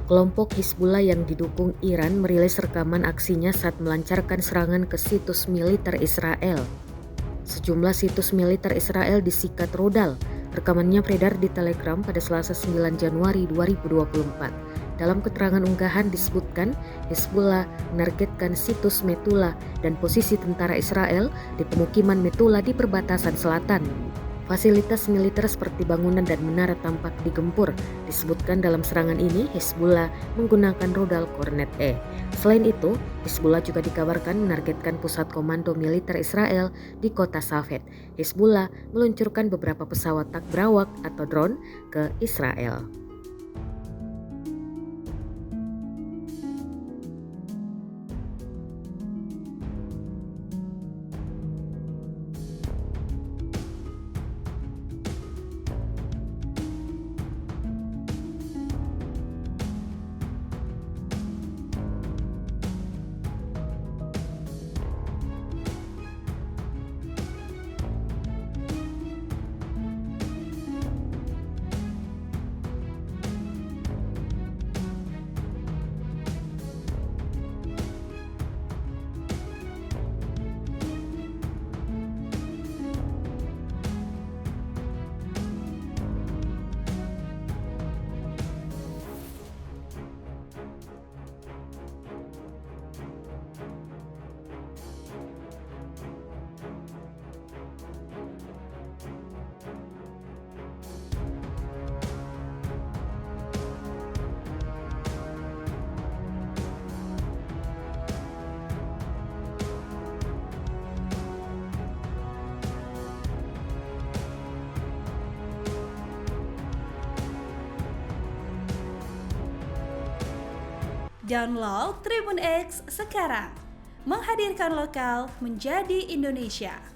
Kelompok Hizbullah yang didukung Iran merilis rekaman aksinya saat melancarkan serangan ke situs militer Israel. Sejumlah situs militer Israel disikat rudal. Rekamannya beredar di Telegram pada Selasa 9 Januari 2024. Dalam keterangan unggahan disebutkan Hizbullah menargetkan situs Metula dan posisi tentara Israel di pemukiman Metula di perbatasan selatan. Fasilitas militer seperti bangunan dan menara tampak digempur. Disebutkan dalam serangan ini Hizbullah menggunakan rudal Kornet E. Selain itu, Hizbullah juga dikabarkan menargetkan pusat komando militer Israel di kota Safed. Hizbullah meluncurkan beberapa pesawat tak berawak atau drone ke Israel. Download Tribun X sekarang, menghadirkan lokal menjadi Indonesia.